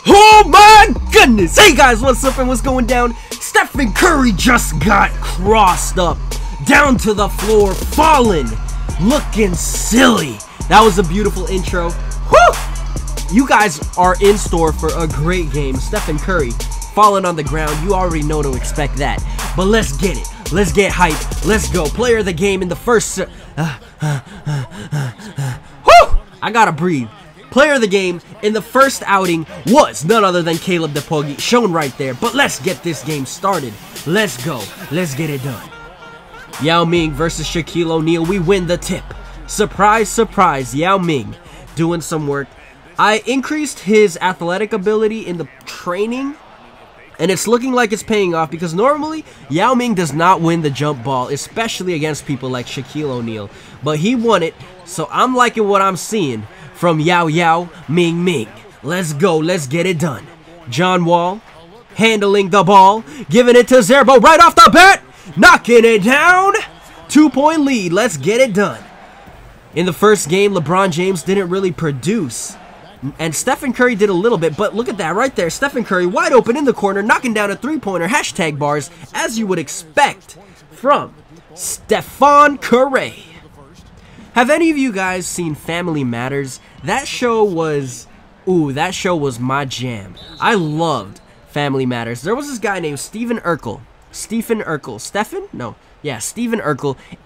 Oh my goodness! Hey guys, what's up and what's going down? Stephen Curry just got crossed up, down to the floor, fallen, looking silly. That was a beautiful intro. Whew! You guys are in store for a great game. Stephen Curry falling on the ground. You already know to expect that. But let's get it. Let's get hyped. Let's go. Player of the game in the first... Whew! I gotta breathe. Player of the game in the first outing was none other than Caleb DePogie, shown right there. But let's get this game started. Let's go. Let's get it done. Yao Ming versus Shaquille O'Neal. We win the tip. Surprise, surprise. Yao Ming doing some work. I increased his athletic ability in the training, and it's looking like it's paying off because normally Yao Ming does not win the jump ball, especially against people like Shaquille O'Neal. But he won it, so I'm liking what I'm seeing from Yao Ming. Let's go. Let's get it done. John Wall handling the ball, giving it to Zerbo right off the bat, knocking it down. 2-point lead. Let's get it done. In the first game, LeBron James didn't really produce, and Stephen Curry did a little bit, but look at that right there. Stephen Curry wide open in the corner, knocking down a three-pointer, hashtag bars, as you would expect from Stephen Curry. Have any of you guys seen Family Matters? That show was, that show was my jam. I loved Family Matters. There was this guy named Stephen Urkel,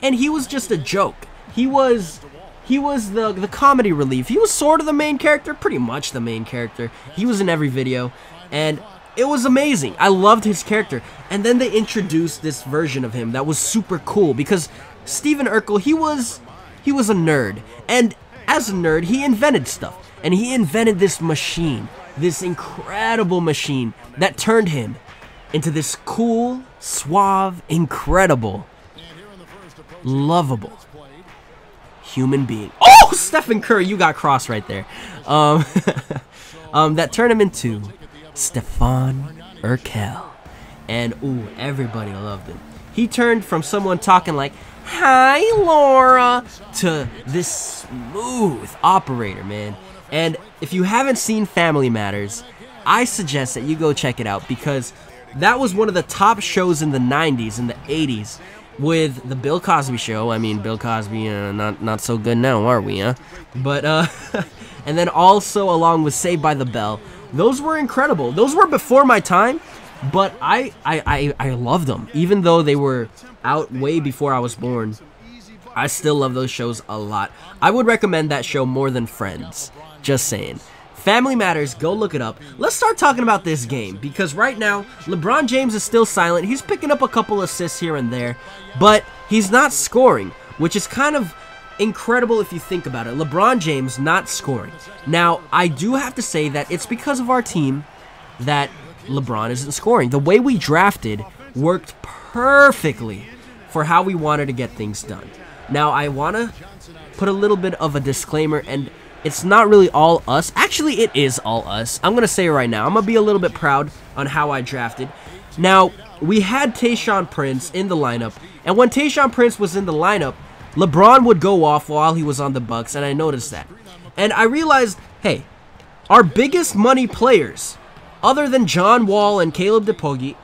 and he was just a joke. He was the comedy relief. He was sort of the main character, pretty much the main character. He was in every video, and it was amazing. I loved his character. And then they introduced this version of him that was super cool because Stephen Urkel, he was a nerd, and as a nerd, he invented stuff, and he invented this machine, this incredible machine that turned him into this cool, suave, incredible, lovable human being. Oh, Stephen Curry, you got crossed right there. That turned him into Stephen Urkel, and everybody loved him. He turned from someone talking like, "Hi, Laura," to this smooth operator, man. And if you haven't seen Family Matters, I suggest that you go check it out because that was one of the top shows in the 90s and the 80s with the Bill Cosby Show. I mean, Bill Cosby, not so good now, are we, huh? But, and then also along with Saved by the Bell. Those were incredible. Those were before my time, but I loved them. Even though they were out way before I was born, I still love those shows a lot. I would recommend that show more than Friends. Just saying. Family Matters, go look it up. Let's start talking about this game because right now, LeBron James is still silent. He's picking up a couple assists here and there, but he's not scoring, which is kind of incredible if you think about it. LeBron James not scoring. Now, I do have to say that it's because of our team that LeBron isn't scoring. The way we drafted worked perfectly for how we wanted to get things done. Now, I want to put a little bit of a disclaimer, and it's not really all us. Actually, it is all us. I'm going to say it right now. I'm going to be a little bit proud on how I drafted. Now, we had Tayshaun Prince in the lineup, and when Tayshaun Prince was in the lineup, LeBron would go off while he was on the Bucks, and I noticed that. And I realized, hey, our biggest money players, other than John Wall and Caleb DePogie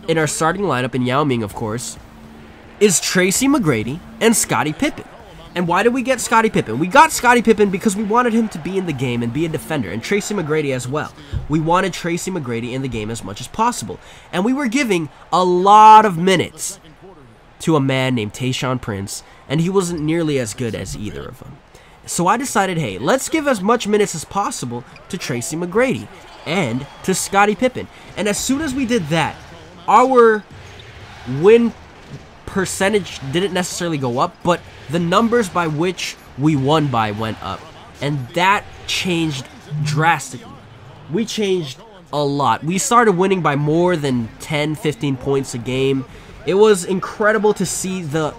in our starting lineup, and Yao Ming, of course, is Tracy McGrady and Scottie Pippen. And why did we get Scottie Pippen? We got Scottie Pippen because we wanted him to be in the game and be a defender, and Tracy McGrady as well. We wanted Tracy McGrady in the game as much as possible. And we were giving a lot of minutes to a man named Tayshaun Prince, and he wasn't nearly as good as either of them. So I decided, hey, let's give as much minutes as possible to Tracy McGrady and to Scottie Pippen. And as soon as we did that, our win percentage didn't necessarily go up, but the numbers by which we won by went up, and that changed drastically. We changed a lot. We started winning by more than 10-15 points a game. It was incredible to see the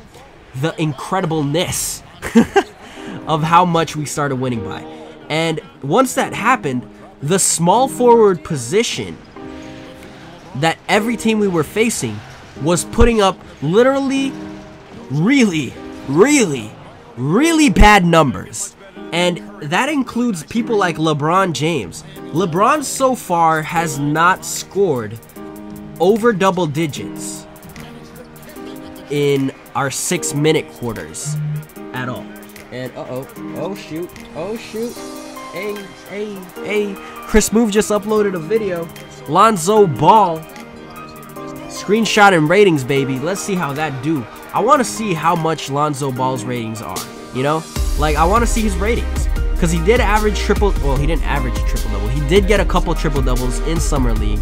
incredibleness of how much we started winning by. And once that happened, the small forward position that every team we were facing was putting up literally really bad numbers. And that includes people like LeBron James. LeBron so far has not scored over double digits in our 6-minute quarters at all. And oh shoot, hey, Chris Move just uploaded a video. Lonzo Ball, screenshot and ratings, baby. Let's see how that do. I want to see how much Lonzo Ball's ratings are, you know? Like, I want to see his ratings. Because he did average well, he didn't average a triple-double. He did get a couple triple-doubles in Summer League.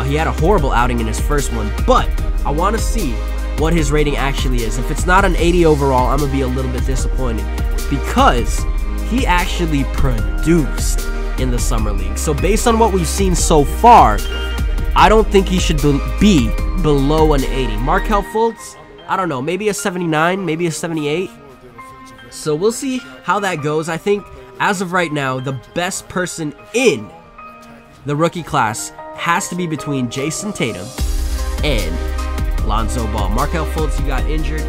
He had a horrible outing in his first one. But I want to see what his rating actually is. If it's not an 80 overall, I'm going to be a little bit disappointed. Because he actually produced in the Summer League. So based on what we've seen so far, I don't think he should be below an 80. Markelle Fultz, I don't know, maybe a 79, maybe a 78. So we'll see how that goes. I think as of right now, the best person in the rookie class has to be between Jason Tatum and Lonzo Ball. Markelle Fultz, he got injured.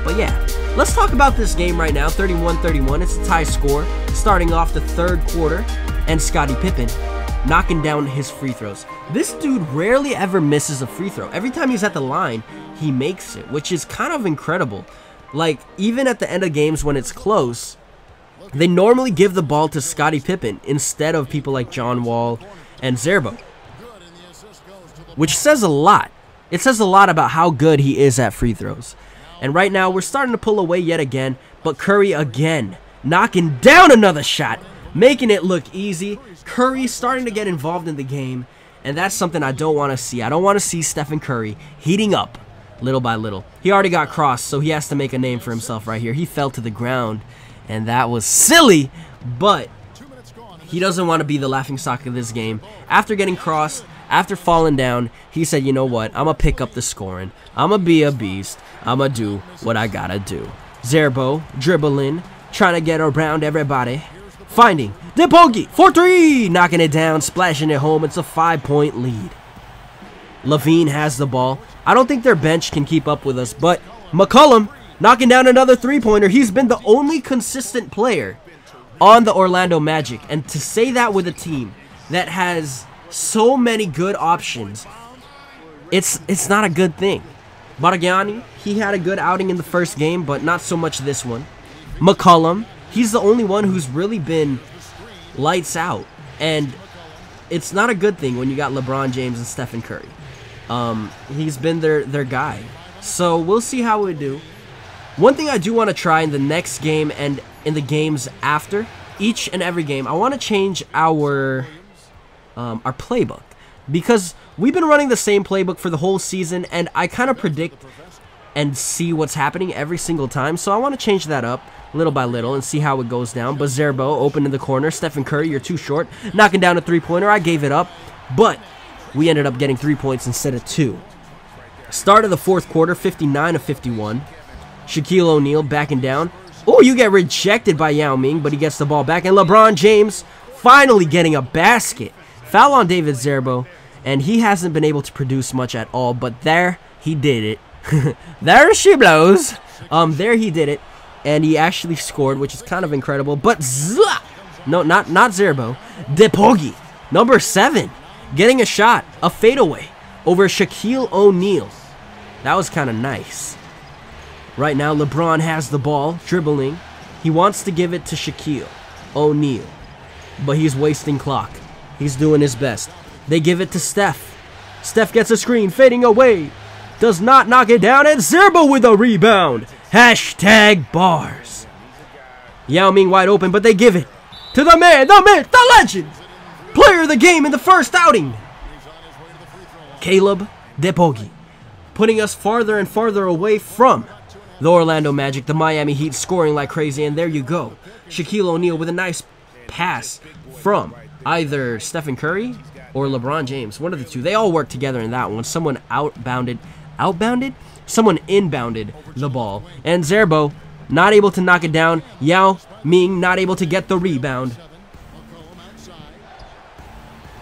But yeah, let's talk about this game right now. 31-31. It's a tie score starting off the third quarter, and Scottie Pippen knocking down his free throws. This dude rarely ever misses a free throw. Every time he's at the line, he makes it, which is kind of incredible. Like, even at the end of games when it's close, they normally give the ball to Scottie Pippen instead of people like John Wall and Zerbo, which says a lot. It says a lot about how good he is at free throws. And right now, we're starting to pull away yet again, but Curry again, knocking down another shot, making it look easy. Curry starting to get involved in the game, and that's something I don't want to see. I don't want to see Stephen Curry heating up little by little. He already got crossed, so he has to make a name for himself right here. He fell to the ground, and that was silly, but he doesn't want to be the laughingstock of this game. After getting crossed, after falling down, he said, you know what, I'm going to pick up the scoring. I'm going to be a beast. I'm going to do what I got to do. Zerbo dribbling, trying to get around everybody. Finding Depogi for 3, knocking it down, splashing it home. It's a 5-point lead. Levine has the ball. I don't think their bench can keep up with us, but McCollum knocking down another 3-pointer. He's been the only consistent player on the Orlando Magic, and to say that with a team that has so many good options, it's not a good thing. Baragiani, he had a good outing in the first game, but not so much this one. McCollum, he's the only one who's really been lights out, and it's not a good thing when you got LeBron James and Stephen Curry. He's been their guy. So we'll see how we do. One thing I do want to try in the next game and in the games after, each and every game, I want to change our playbook, because we've been running the same playbook for the whole season, and I kind of predict and see what's happening every single time. So I want to change that up little by little and see how it goes down. But Zerbo open in the corner. Stephen Curry, you're too short. Knocking down a 3-pointer. I gave it up, but we ended up getting 3 points instead of 2. Start of the fourth quarter, 59-51. Shaquille O'Neal backing down. Oh, you get rejected by Yao Ming, but he gets the ball back. And LeBron James finally getting a basket. Foul on David Zerbo, and he hasn't been able to produce much at all, but there he did it. There she blows. There he did it, and he actually scored, which is kind of incredible. But no, not Zerbo. Depogi, number 7, getting a shot, a fadeaway over Shaquille O'Neal. That was kind of nice. Right now, LeBron has the ball, dribbling. He wants to give it to Shaquille O'Neal, but he's wasting clock. He's doing his best. They give it to Steph. Steph gets a screen, fading away. Does not knock it down, and Zerbo with a rebound. Hashtag bars. Yao Ming wide open, but they give it to the man, the myth, the legend. Player of the game in the first outing. Caleb Depogi, putting us farther and farther away from the Orlando Magic, the Miami Heat scoring like crazy, and there you go. Shaquille O'Neal with a nice pass from either Stephen Curry or LeBron James, one of the two. They all work together in that one. Someone outbounded? Someone inbounded the ball. And Zerbo not able to knock it down. Yao Ming not able to get the rebound.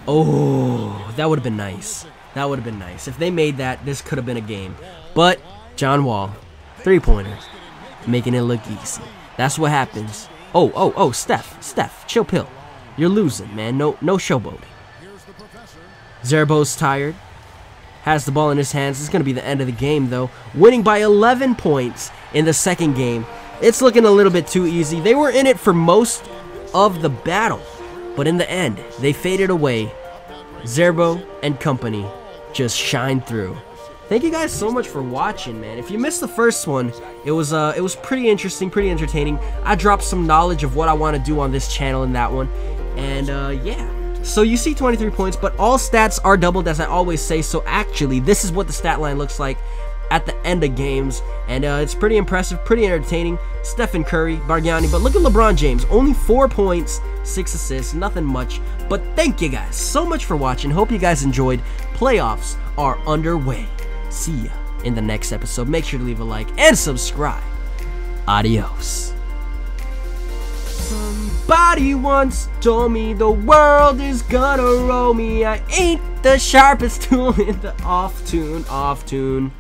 Oh, that would have been nice. That would have been nice. If they made that, this could have been a game. But John Wall, 3-pointer, making it look easy. That's what happens. Oh, Steph, chill pill. You're losing, man. No showboating. Zerbo's tired. Has the ball in his hands. It's going to be the end of the game, though. Winning by 11 points in the second game. It's looking a little bit too easy. They were in it for most of the battle, but in the end, they faded away. Zerbo and company just shined through. Thank you guys so much for watching, man. If you missed the first one, it was pretty interesting, pretty entertaining. I dropped some knowledge of what I want to do on this channel in that one, and yeah. So you see 23 points, but all stats are doubled, as I always say. So actually, this is what the stat line looks like at the end of games, and it's pretty impressive, pretty entertaining. Stephen Curry, Bargnani, but look at LeBron James, only 4 points, 6 assists, nothing much. But thank you guys so much for watching. Hope you guys enjoyed. Playoffs are underway. See ya in the next episode. Make sure to leave a like and subscribe. Adios. Somebody once told me the world is gonna roll me. I ain't the sharpest tool in the off tune.